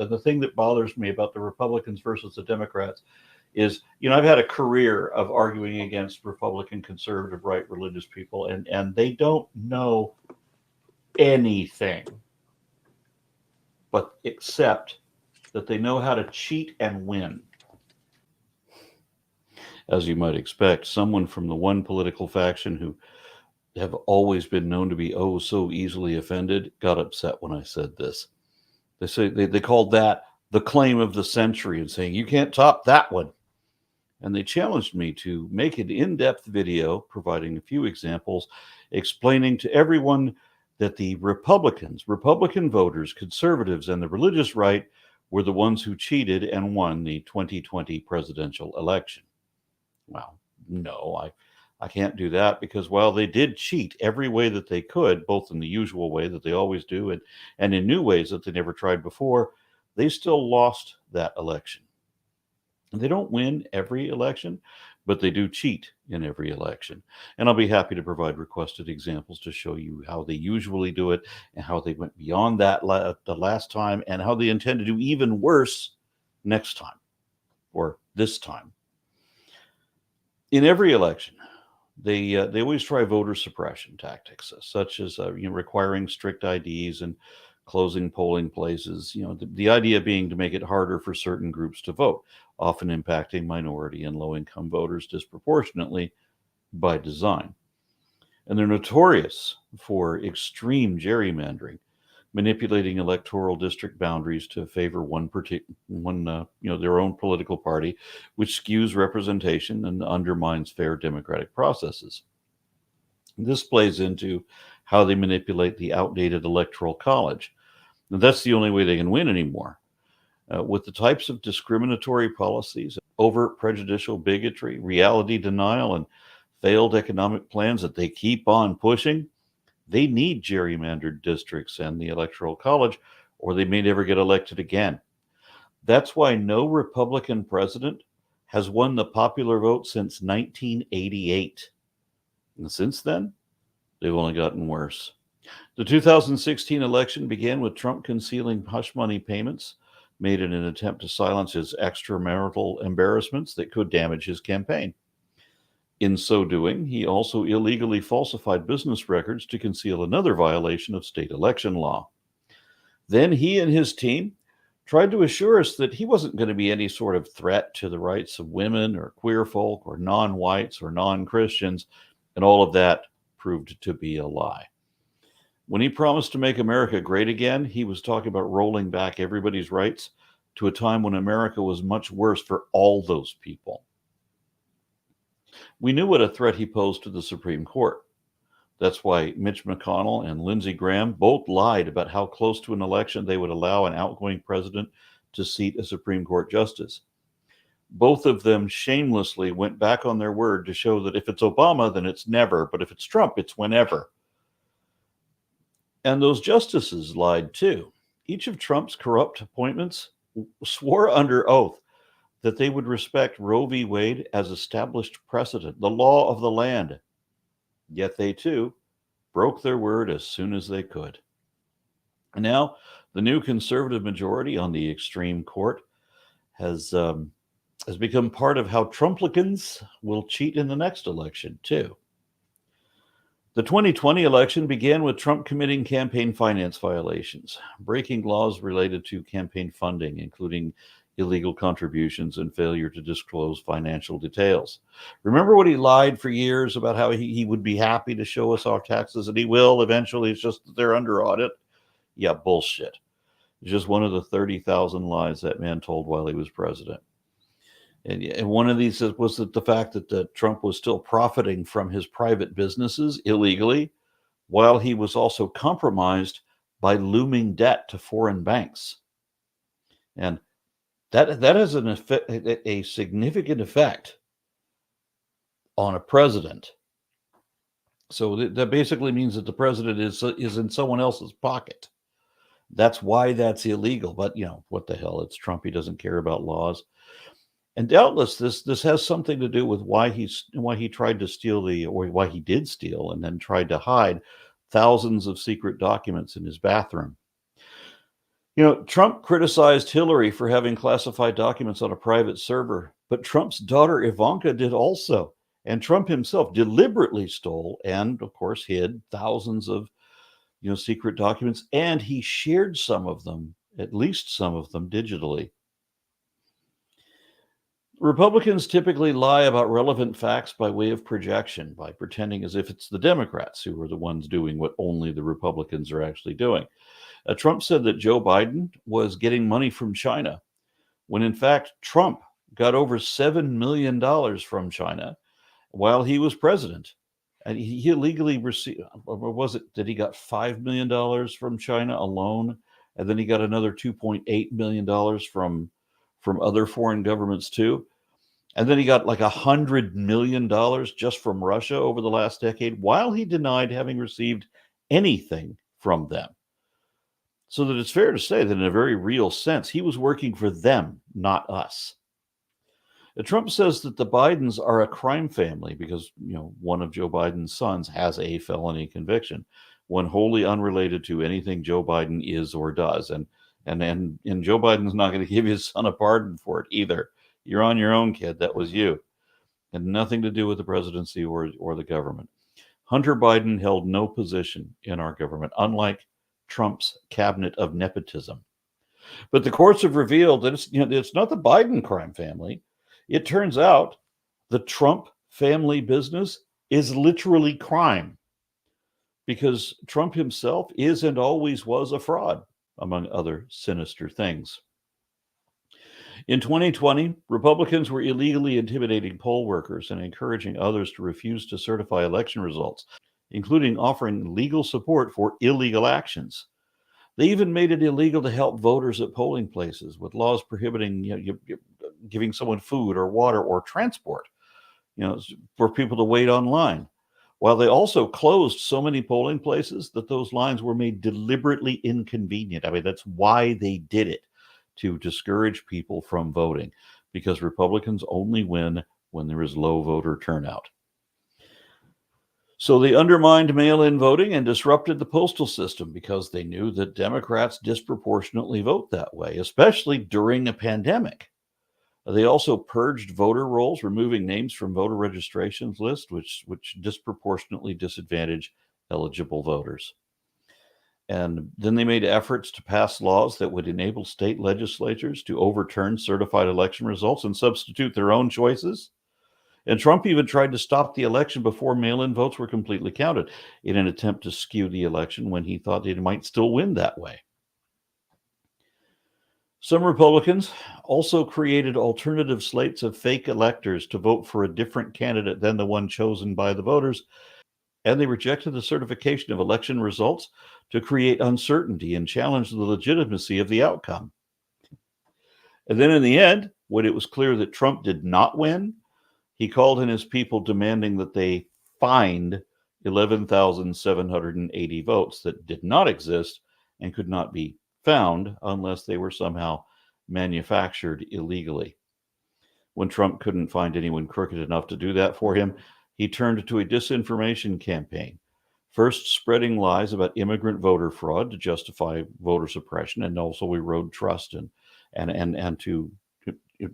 the thing that bothers me about the Republicans versus the Democrats is, I've had a career of arguing against Republican, conservative, right, religious people, and they don't know anything but except that they know how to cheat and win. As you might expect, someone from the one political faction who have always been known to be oh so easily offended got upset when I said this. They called that the claim of the century and saying you can't top that one. And they challenged me to make an in-depth video providing a few examples, explaining to everyone that the Republican voters, conservatives, and the religious right were the ones who cheated and won the 2020 presidential election. Well, no, I can't do that because while they did cheat every way that they could, both in the usual way that they always do and in new ways that they never tried before, they still lost that election. They don't win every election, but they do cheat in every election. And I'll be happy to provide requested examples to show you how they usually do it and how they went beyond that the last time and how they intend to do even worse next time or this time. In every election, they always try voter suppression tactics, such as requiring strict IDs and closing polling places. The idea being to make it harder for certain groups to vote, often impacting minority and low-income voters disproportionately by design. And they're notorious for extreme gerrymandering, manipulating electoral district boundaries to favor their own political party, which skews representation and undermines fair democratic processes. This plays into how they manipulate the outdated electoral college. And that's the only way they can win anymore. With the types of discriminatory policies, overt prejudicial bigotry, reality denial, and failed economic plans that they keep on pushing, they need gerrymandered districts and the Electoral College, or they may never get elected again. That's why no Republican president has won the popular vote since 1988. And since then, they've only gotten worse. The 2016 election began with Trump concealing hush money payments made in an attempt to silence his extramarital embarrassments that could damage his campaign. In so doing, he also illegally falsified business records to conceal another violation of state election law. Then he and his team tried to assure us that he wasn't going to be any sort of threat to the rights of women or queer folk or non-whites or non-Christians, and all of that proved to be a lie. When he promised to make America great again, he was talking about rolling back everybody's rights to a time when America was much worse for all those people. We knew what a threat he posed to the Supreme Court. That's why Mitch McConnell and Lindsey Graham both lied about how close to an election they would allow an outgoing president to seat a Supreme Court justice. Both of them shamelessly went back on their word to show that if it's Obama, then it's never, but if it's Trump, it's whenever. And those justices lied too. Each of Trump's corrupt appointments swore under oath that they would respect Roe v. Wade as established precedent, the law of the land. Yet they, too, broke their word as soon as they could. And now, the new conservative majority on the extreme court has become part of how Trumplicans will cheat in the next election, too. The 2020 election began with Trump committing campaign finance violations, breaking laws related to campaign funding, including illegal contributions and failure to disclose financial details. Remember when he lied for years about how he would be happy to show us our taxes, and he will eventually, it's just that they're under audit? Yeah, bullshit. It's just one of the 30,000 lies that man told while he was president. And one of these was that the fact that Trump was still profiting from his private businesses illegally, while he was also compromised by looming debt to foreign banks. And that has a significant effect on a president. So that basically means that the president is in someone else's pocket. That's why that's illegal. But, what the hell? It's Trump. He doesn't care about laws. And doubtless this has something to do with why he tried to steal or why he did steal and then tried to hide thousands of secret documents in his bathroom. Trump criticized Hillary for having classified documents on a private server, but Trump's daughter Ivanka did also. And Trump himself deliberately stole and, of course, hid thousands of secret documents, and he shared some of them, at least some of them, digitally. Republicans typically lie about relevant facts by way of projection, by pretending as if it's the Democrats who are the ones doing what only the Republicans are actually doing. Trump said that Joe Biden was getting money from China, when in fact Trump got over $7 million from China while he was president. And he illegally received, or was it that he got $5 million from China alone? And then he got another $2.8 million from other foreign governments too. And then he got like $100 million just from Russia over the last decade, while he denied having received anything from them. So that it's fair to say that in a very real sense, he was working for them, not us. Trump says that the Bidens are a crime family because, one of Joe Biden's sons has a felony conviction, one wholly unrelated to anything Joe Biden is or does. And Joe Biden's not going to give his son a pardon for it either. You're on your own, kid. That was you. And nothing to do with the presidency or the government. Hunter Biden held no position in our government, unlike Trump's cabinet of nepotism. But the courts have revealed that it's not the Biden crime family. It turns out the Trump family business is literally crime, because Trump himself is and always was a fraud, among other sinister things. In 2020, Republicans were illegally intimidating poll workers and encouraging others to refuse to certify election results, including offering legal support for illegal actions. They even made it illegal to help voters at polling places, with laws prohibiting giving someone food or water or transport, for people to wait online. While they also closed so many polling places that those lines were made deliberately inconvenient. I mean, that's why they did it, to discourage people from voting, because Republicans only win when there is low voter turnout. So they undermined mail-in voting and disrupted the postal system because they knew that Democrats disproportionately vote that way, especially during a pandemic. They also purged voter rolls, removing names from voter registrations lists, which disproportionately disadvantage eligible voters. And then they made efforts to pass laws that would enable state legislatures to overturn certified election results and substitute their own choices. And Trump even tried to stop the election before mail-in votes were completely counted, in an attempt to skew the election when he thought he might still win that way. Some Republicans also created alternative slates of fake electors to vote for a different candidate than the one chosen by the voters, and they rejected the certification of election results to create uncertainty and challenge the legitimacy of the outcome. And then in the end, when it was clear that Trump did not win, he called in his people, demanding that they find 11,780 votes that did not exist and could not be found unless they were somehow manufactured illegally. When Trump couldn't find anyone crooked enough to do that for him, he turned to a disinformation campaign, first spreading lies about immigrant voter fraud to justify voter suppression and also erode trust and to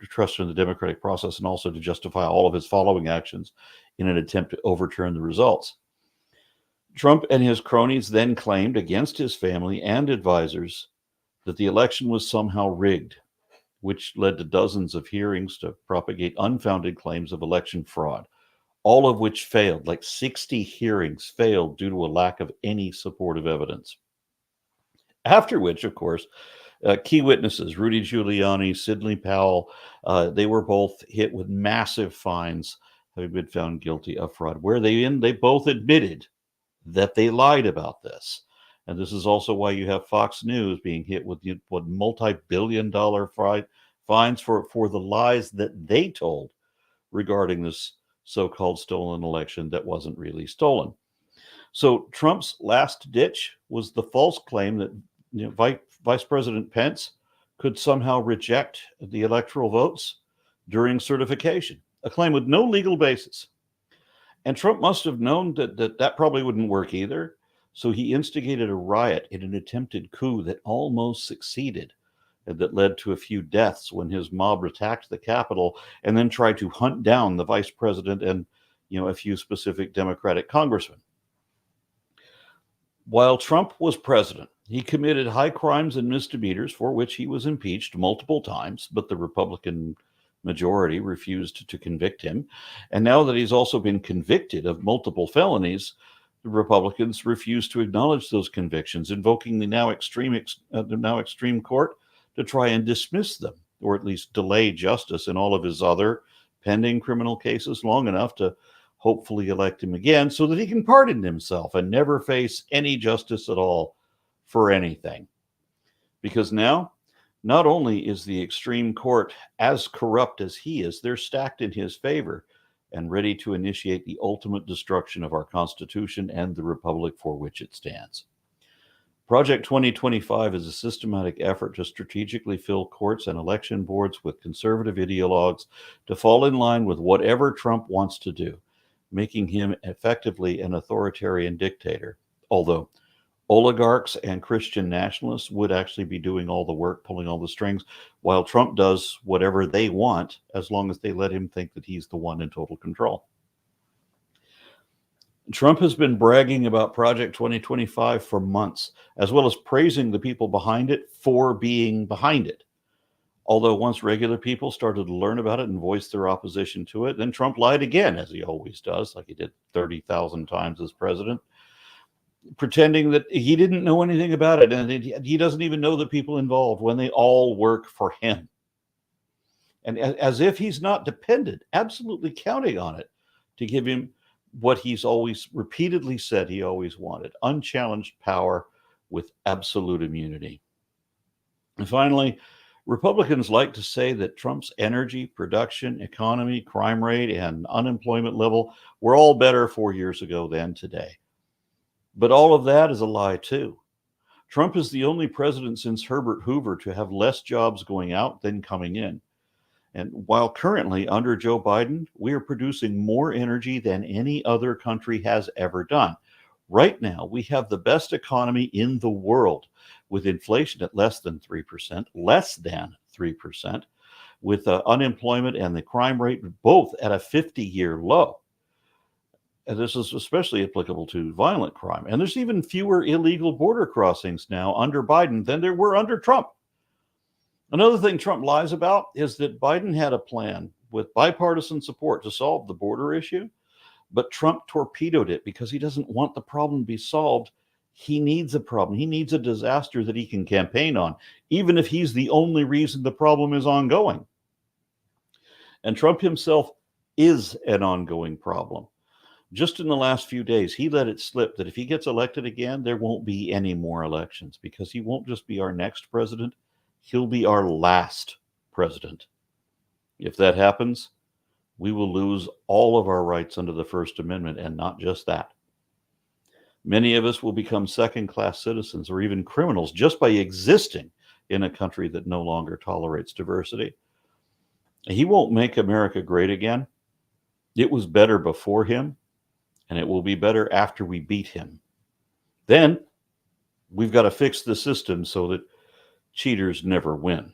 trust in the democratic process, and also to justify all of his following actions in an attempt to overturn the results. Trump and his cronies then claimed against his family and advisors that the election was somehow rigged, which led to dozens of hearings to propagate unfounded claims of election fraud, all of which failed. Like 60 hearings failed due to a lack of any supportive evidence. After which, of course, key witnesses, Rudy Giuliani, Sidney Powell, they were both hit with massive fines, having been found guilty of fraud, where they both admitted that they lied about this. And this is also why you have Fox News being hit with multi-billion-dollar fines for the lies that they told regarding this so-called stolen election that wasn't really stolen. So Trump's last ditch was the false claim that Vice President Pence could somehow reject the electoral votes during certification, a claim with no legal basis. And Trump must have known that probably wouldn't work either. So he instigated a riot in an attempted coup that almost succeeded and that led to a few deaths when his mob attacked the Capitol and then tried to hunt down the vice president and a few specific Democratic congressmen. While Trump was president, he committed high crimes and misdemeanors for which he was impeached multiple times, but the Republican majority refused to convict him. And now that he's also been convicted of multiple felonies, the Republicans refuse to acknowledge those convictions, invoking the now extreme court to try and dismiss them, or at least delay justice in all of his other pending criminal cases long enough to hopefully elect him again so that he can pardon himself and never face any justice at all for anything. Because now, not only is the extreme court as corrupt as he is, they're stacked in his favor and ready to initiate the ultimate destruction of our Constitution and the republic for which it stands. Project 2025 is a systematic effort to strategically fill courts and election boards with conservative ideologues to fall in line with whatever Trump wants to do, making him effectively an authoritarian dictator. Although oligarchs and Christian nationalists would actually be doing all the work, pulling all the strings, while Trump does whatever they want, as long as they let him think that he's the one in total control. Trump has been bragging about Project 2025 for months, as well as praising the people behind it for being behind it. Although once regular people started to learn about it and voice their opposition to it, then Trump lied again, as he always does, like he did 30,000 times as president, pretending that he didn't know anything about it and he doesn't even know the people involved when they all work for him. And as if he's not dependent, absolutely counting on it to give him what he's always repeatedly said he always wanted: unchallenged power with absolute immunity. And finally, Republicans like to say that Trump's energy, production, economy, crime rate, and unemployment level were all better 4 years ago than today. But all of that is a lie, too. Trump is the only president since Herbert Hoover to have less jobs going out than coming in. And while currently under Joe Biden, we are producing more energy than any other country has ever done. Right now, we have the best economy in the world, with inflation at less than 3%, with unemployment and the crime rate both at a 50-year low. And this is especially applicable to violent crime. And there's even fewer illegal border crossings now under Biden than there were under Trump. Another thing Trump lies about is that Biden had a plan with bipartisan support to solve the border issue, but Trump torpedoed it because he doesn't want the problem to be solved. He needs a problem. He needs a disaster that he can campaign on, even if he's the only reason the problem is ongoing. And Trump himself is an ongoing problem. Just in the last few days, he let it slip that if he gets elected again, there won't be any more elections, because he won't just be our next president, he'll be our last president. If that happens, we will lose all of our rights under the First Amendment, and not just that. Many of us will become second-class citizens or even criminals just by existing in a country that no longer tolerates diversity. He won't make America great again. It was better before him, and it will be better after we beat him. Then we've got to fix the system so that cheaters never win.